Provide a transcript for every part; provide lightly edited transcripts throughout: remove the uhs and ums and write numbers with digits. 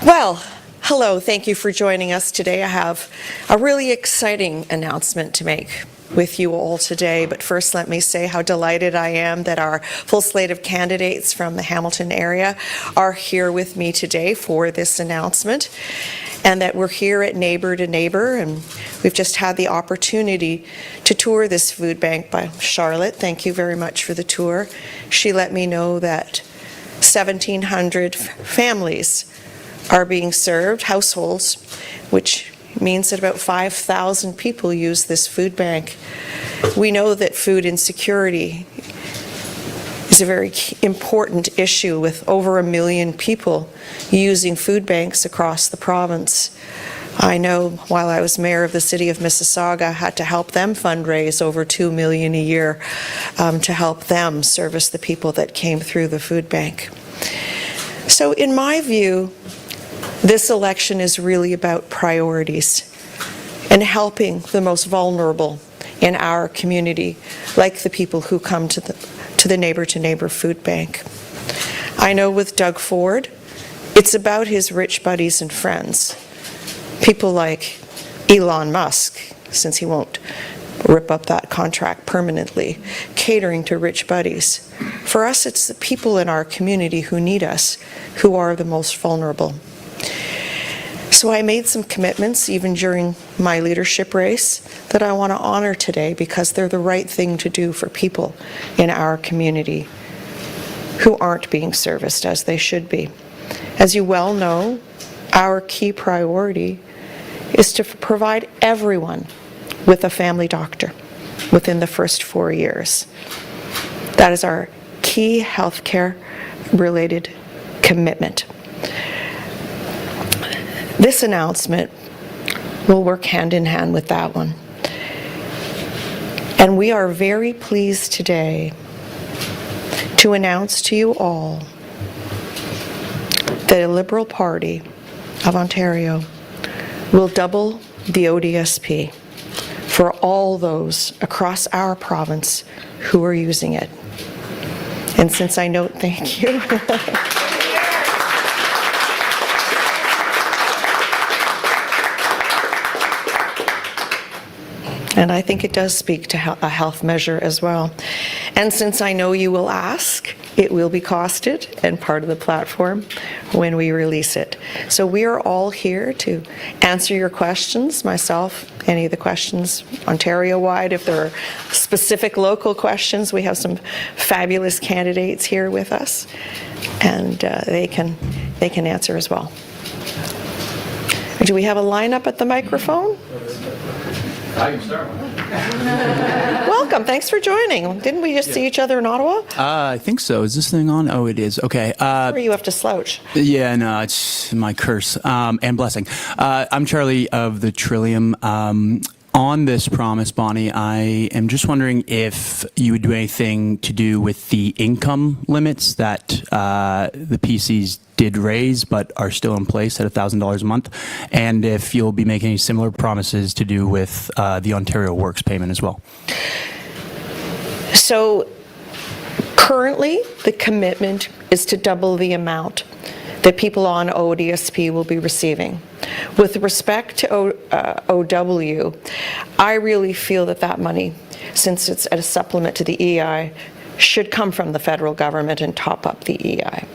Well, hello, thank you for joining us today. I have a really exciting announcement to make with you all today, but first let me say how delighted I am that our full slate of candidates from the Hamilton area are here with me today for this announcement, and that we're here at Neighbor to Neighbor, and we've just had the opportunity to tour this food bank by Charlotte. Thank you very much for the tour. She let me know that 1,700 families are being served, households, which means that about 5,000 people use this food bank. We know that food insecurity is a very important issue with over 1 million people using food banks across the province. I know while I was mayor of the city of Mississauga, I had to help them fundraise over $2 million a year to help them service the people that came through the food bank. So in my view, this election is really about priorities and helping the most vulnerable in our community, like the people who come to the Neighbor to Neighbor food bank. I know with Doug Ford, it's about his rich buddies and friends, people like Elon Musk, since he won't rip up that contract permanently, catering to rich buddies. For us, it's the people in our community who need us, who are the most vulnerable. So I made some commitments, even during my leadership race, that I want to honor today because they're the right thing to do for people in our community who aren't being serviced as they should be. As you well know, our key priority is to provide everyone with a family doctor within the first 4 years. That is our key healthcare related commitment. This announcement will work hand in hand with that one. And we are very pleased today to announce to you all that the Liberal Party of Ontario will double the ODSP for all those across our province who are using it. And since I note, thank you. And I think it does speak to a health measure as well. And since I know you will ask, it will be costed and part of the platform when we release it. So we are all here to answer your questions, myself, any of the questions Ontario-wide. If there are specific local questions, we have some fabulous candidates here with us, and they can answer as well. Do we have a lineup at the microphone? I can start. Welcome. Thanks for joining. Didn't we just see each other in Ottawa? I think so. Is this thing on? Oh, it is. Okay. Or you have to slouch? Yeah, no, it's my curse and blessing. I'm Charlie of the Trillium. On this promise, Bonnie, I am just wondering if you would do anything to do with the income limits that the PCs did raise but are still in place at $1,000 a month, and if you'll be making any similar promises to do with the Ontario Works payment as well. So currently, the commitment is to double the amount that people on ODSP will be receiving. With respect to OW, I really feel that money, since it's a supplement to the EI, should come from the federal government and top up the EI.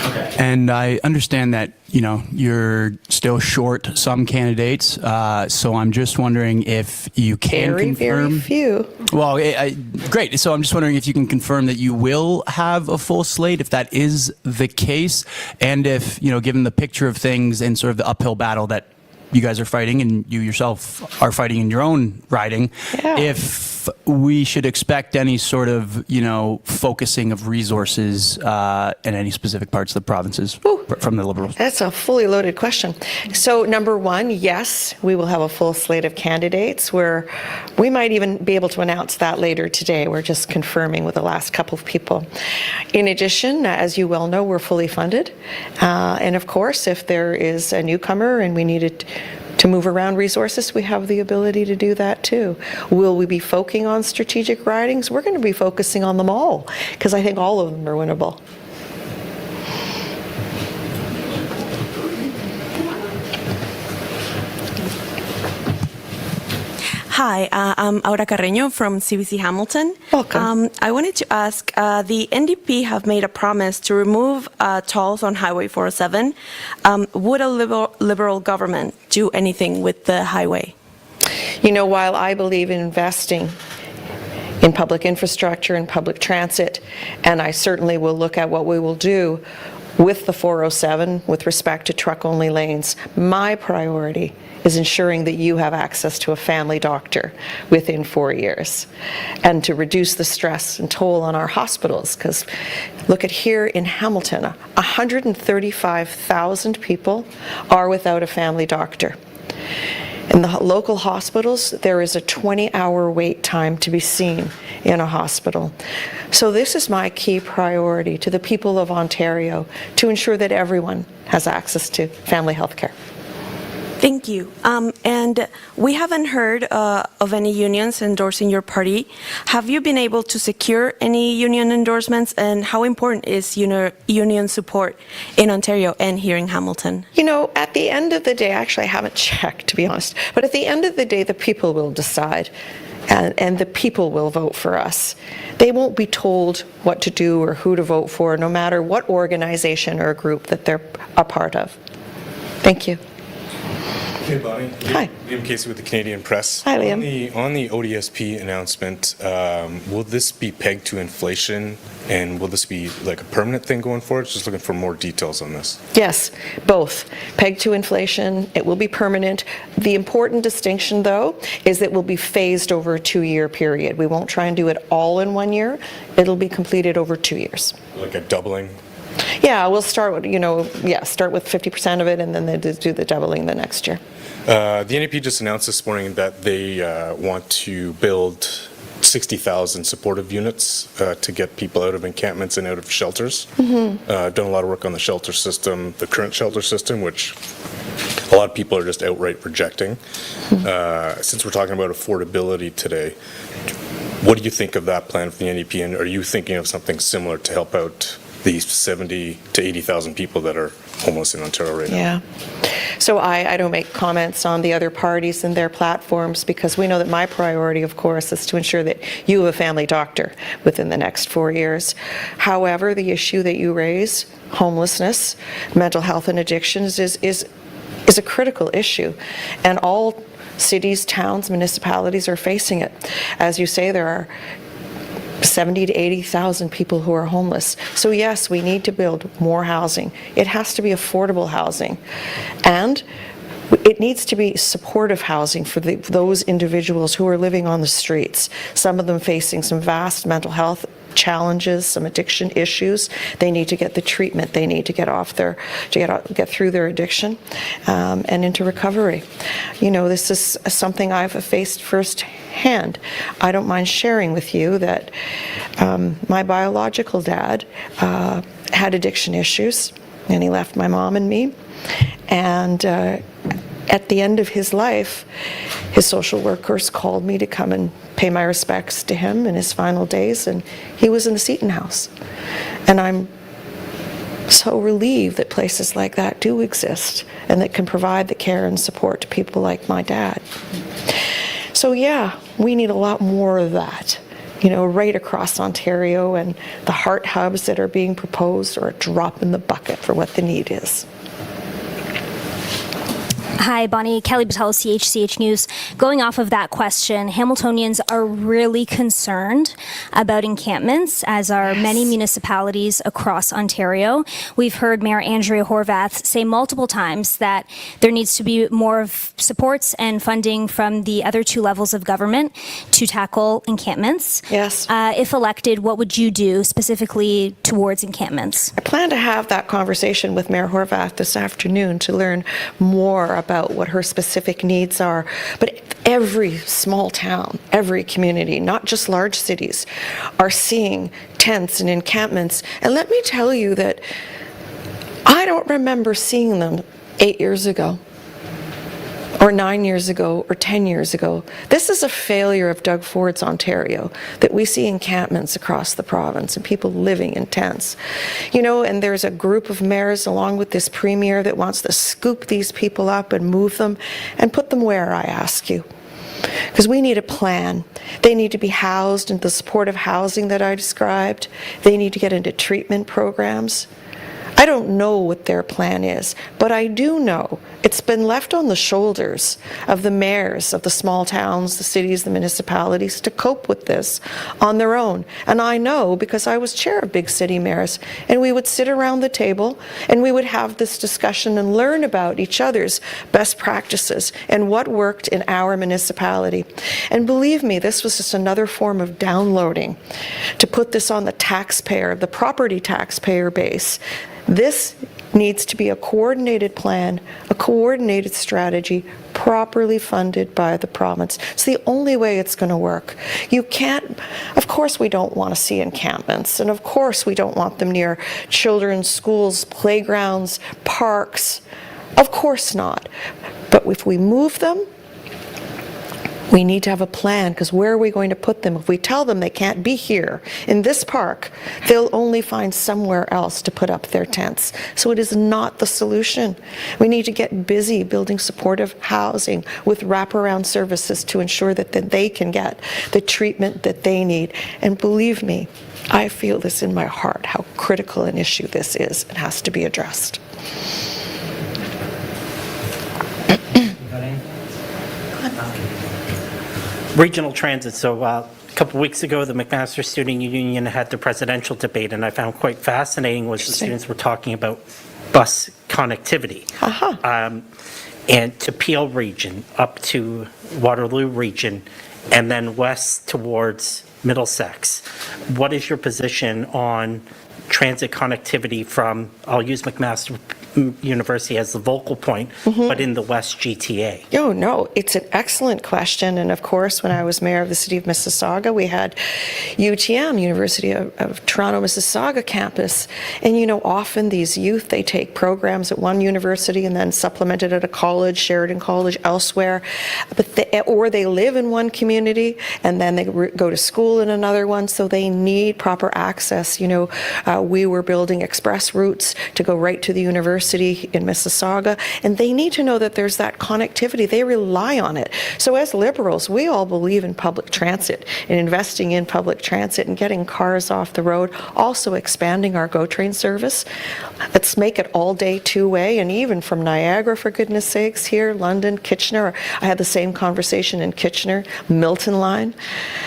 Okay. And I understand that, you know, you're still short some candidates, so I'm just wondering if you can confirm. Very few. Well, great. So I'm just wondering if you can confirm that you will have a full slate, if that is the case, and if, you know, given the picture of things and sort of the uphill battle that you guys are fighting and you yourself are fighting in your own riding, if we should expect any sort of, you know, focusing of resources in any specific parts of the provinces from the Liberals? That's a fully loaded question. So number one, yes, we will have a full slate of candidates where we might even be able to announce that later today. We're just confirming with the last couple of people. In addition, as you well know, we're fully funded. And of course, if there is a newcomer and we needed to move around resources, we have the ability to do that too. Will we be focusing on strategic ridings? We're going to be focusing on them all, because I think all of them are winnable. Hi, I'm Aura Carreño from CBC Hamilton. Welcome. I wanted to ask, the NDP have made a promise to remove tolls on Highway 407. Would a liberal government do anything with the highway? You know, while I believe in investing in public infrastructure and public transit, and I certainly will look at what we will do with the 407 with respect to truck-only lanes, my priority is ensuring that you have access to a family doctor within 4 years, and to reduce the stress and toll on our hospitals. Because look at here in Hamilton, 135,000 people are without a family doctor. In the local hospitals, there is a 20-hour wait time to be seen in a hospital. So this is my key priority to the people of Ontario, to ensure that everyone has access to family health care. Thank you. And we haven't heard of any unions endorsing your party. Have you been able to secure any union endorsements, and how important is union support in Ontario and here in Hamilton? You know, at the end of the day, actually I haven't checked, to be honest, but at the end of the day, the people will decide, and the people will vote for us. They won't be told what to do or who to vote for, no matter what organization or group that they're a part of. Thank you. Hey, Bonnie. Hi. Liam Casey with the Canadian Press. Hi, Liam. On the ODSP announcement, will this be pegged to inflation, and will this be like a permanent thing going forward? Just looking for more details on this. Yes, both. Pegged to inflation, it will be permanent. The important distinction, though, is that it will be phased over a 2-year period. We won't try and do it all in 1 year. It'll be completed over 2 years. Like a doubling? Yeah, we'll start with, start with 50% of it, and then they do the doubling the next year. The NDP just announced this morning that they want to build 60,000 supportive units to get people out of encampments and out of shelters. Done a lot of work on the shelter system, the current shelter system, which a lot of people are just outright rejecting. Since we're talking about affordability today, what do you think of that plan for the NDP, and are you thinking of something similar to help out these 70 to 80,000 people that are homeless in Ontario right now? Yeah. So I don't make comments on the other parties and their platforms, because we know that my priority, of course, is to ensure that you have a family doctor within the next 4 years. However, the issue that you raise, homelessness, mental health and addictions, is a critical issue. And all cities, towns, municipalities are facing it. As you say, there are 70 to 80,000 people who are homeless. So yes, we need to build more housing. It has to be affordable housing, and it needs to be supportive housing for those individuals who are living on the streets, some of them facing some vast mental health challenges, some addiction issues. They need to get the treatment they need to get through their addiction and into recovery. You know, this is something I've faced firsthand. I don't mind sharing with you that my biological dad had addiction issues, and he left my mom and me. And at the end of his life, his social workers called me to come and pay my respects to him in his final days, and he was in the Seton House. And I'm so relieved that places like that do exist and that can provide the care and support to people like my dad. So yeah, we need a lot more of that, right across Ontario, and the heart hubs that are being proposed are a drop in the bucket for what the need is. Hi, Bonnie. Kelly Patel, CHCH News. Going off of that question, Hamiltonians are really concerned about encampments, as are many municipalities across Ontario. We've heard Mayor Andrea Horwath say multiple times that there needs to be more of supports and funding from the other two levels of government to tackle encampments. Yes. If elected, what would you do specifically towards encampments? I plan to have that conversation with Mayor Horwath this afternoon to learn more about what her specific needs are. But every small town, every community, not just large cities, are seeing tents and encampments. And let me tell you that I don't remember seeing them 8 years ago, or 9 years ago, or 10 years ago. This is a failure of Doug Ford's Ontario, that we see encampments across the province and people living in tents. And there's a group of mayors along with this premier that wants to scoop these people up and move them and put them where, I ask you? Because we need a plan. They need to be housed in the supportive housing that I described. They need to get into treatment programs. I don't know what their plan is, but I do know it's been left on the shoulders of the mayors of the small towns, the cities, the municipalities to cope with this on their own. And I know because I was chair of big city mayors, and we would sit around the table and we would have this discussion and learn about each other's best practices and what worked in our municipality. And believe me, this was just another form of downloading to put this on the taxpayer, the property taxpayer base. This needs to be a coordinated plan, a coordinated strategy, properly funded by the province. It's the only way it's going to work. You can't, of course we don't want to see encampments, and of course we don't want them near children's schools, playgrounds, parks. Of course not. But if we move them, we need to have a plan, because where are we going to put them? If we tell them they can't be here in this park, they'll only find somewhere else to put up their tents. So it is not the solution. We need to get busy building supportive housing with wraparound services to ensure that they can get the treatment that they need. And believe me, I feel this in my heart, how critical an issue this is and has to be addressed. Regional transit. So a couple weeks ago, the McMaster Student Union had the presidential debate, and I found quite fascinating was the students were talking about bus connectivity. And to Peel region, up to Waterloo region, and then west towards Middlesex. What is your position on transit connectivity from, I'll use McMaster University as the vocal point, but in the West GTA? Oh, no, it's an excellent question. And of course, when I was mayor of the city of Mississauga, we had UTM, University of Toronto Mississauga campus. And you know, often these youth, they take programs at one university and then supplement it at a college, Sheridan College, elsewhere. Or they live in one community and then they go to school in another one, so they need proper access. You know, we were building express routes to go right to the university in Mississauga, and they need to know that there's that connectivity. They rely on it. So as Liberals, we all believe in public transit and investing in public transit and getting cars off the road, also expanding our GO train service. Let's make it all day two-way, and even from Niagara, for goodness sakes, here, London, Kitchener. I had the same conversation in Kitchener, Milton line.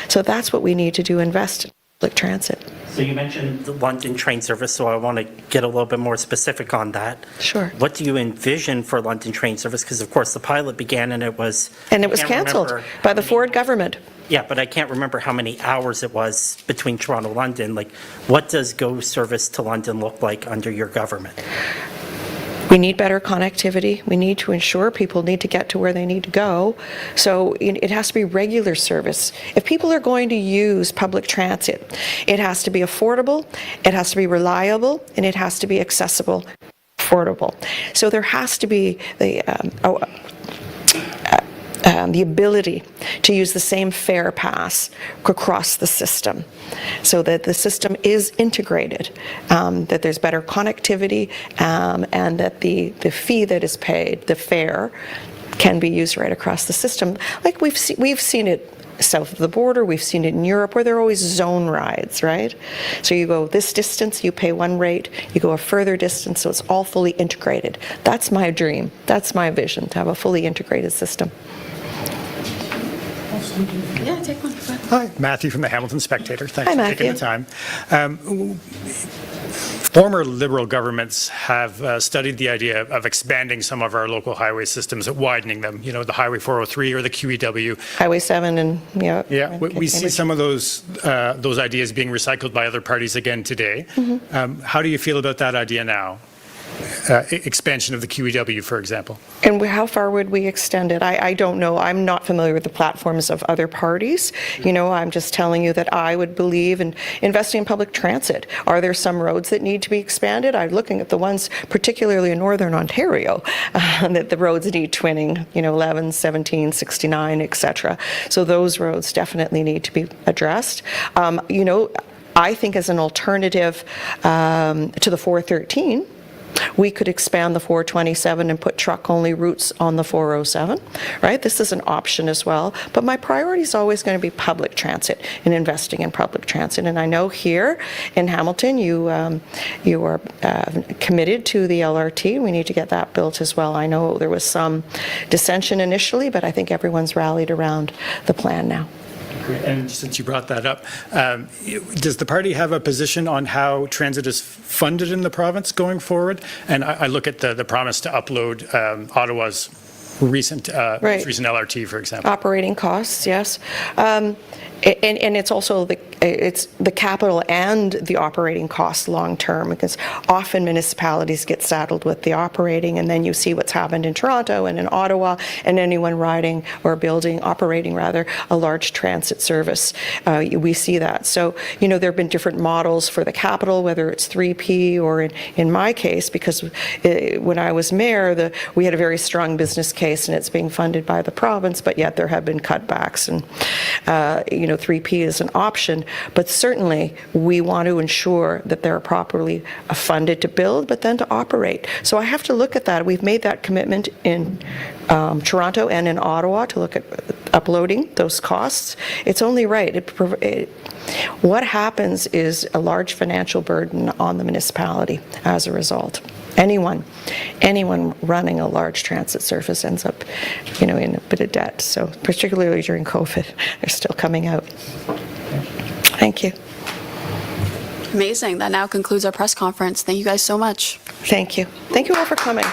So that's what we need to do, invest in public transit. So you mentioned the London train service, so I want to get a little bit more specific on that. Sure. What do you envision for London train service? Because of course the pilot began and it was... And it was cancelled by the Ford government. Yeah, but I can't remember how many hours it was between Toronto and London. Like, what does GO service to London look like under your government? We need better connectivity. We need to ensure people need to get to where they need to go. So it has to be regular service. If people are going to use public transit, it has to be affordable, it has to be reliable, and it has to be accessible, affordable. So there has to be the ability to use the same fare pass across the system, so that the system is integrated, that there's better connectivity, and that the fee that is paid, the fare, can be used right across the system. Like we've seen it south of the border, we've seen it in Europe, where there are always zone rides, right? So you go this distance, you pay one rate, you go a further distance, so it's all fully integrated. That's my dream, that's my vision, to have a fully integrated system. Yeah, take one. Hi, Matthew from the Hamilton Spectator. Thanks Hi, for taking the time. Former Liberal governments have studied the idea of expanding some of our local highway systems, widening them, you know, the Highway 403 or the QEW. Highway 7 and, yeah. Yeah, we see some of those ideas being recycled by other parties again today. How do you feel about that idea now? Expansion of the QEW, for example. And how far would we extend it? I don't know. I'm not familiar with the platforms of other parties. You know, I'm just telling you that I would believe in investing in public transit. Are there some roads that need to be expanded? I'm looking at the ones, particularly in Northern Ontario, that the roads need twinning, you know, 11, 17, 69, etc. So those roads definitely need to be addressed. You know, I think as an alternative to the 413, We could expand the 427 and put truck-only routes on the 407, right? This is an option as well. But my priority is always going to be public transit and investing in public transit. And I know here in Hamilton, you are committed to the LRT. We need to get that built as well. I know there was some dissension initially, but I think everyone's rallied around the plan now. Great. And since you brought that up, does the party have a position on how transit is funded in the province going forward? And I look at the promise to upload Ottawa's recent LRT, for example. Operating costs, yes. And it's also the capital and the operating costs long term, because often municipalities get saddled with the operating, and then you see what's happened in Toronto and in Ottawa, and anyone operating a large transit service. We see that. So, there have been different models for the capital, whether it's 3P or in my case, because when I was mayor, we had a very strong business case, and it's being funded by the province, but yet there have been cutbacks, and 3P is an option, but certainly we want to ensure that they're properly funded to build, but then to operate. So I have to look at that. We've made that commitment in Toronto and in Ottawa to look at uploading those costs. It's only right. What happens is a large financial burden on the municipality as a result. Anyone running a large transit service ends up, in a bit of debt. So particularly during COVID, they're still coming out. Thank you. Amazing. That now concludes our press conference. Thank you guys so much. Thank you. Thank you all for coming.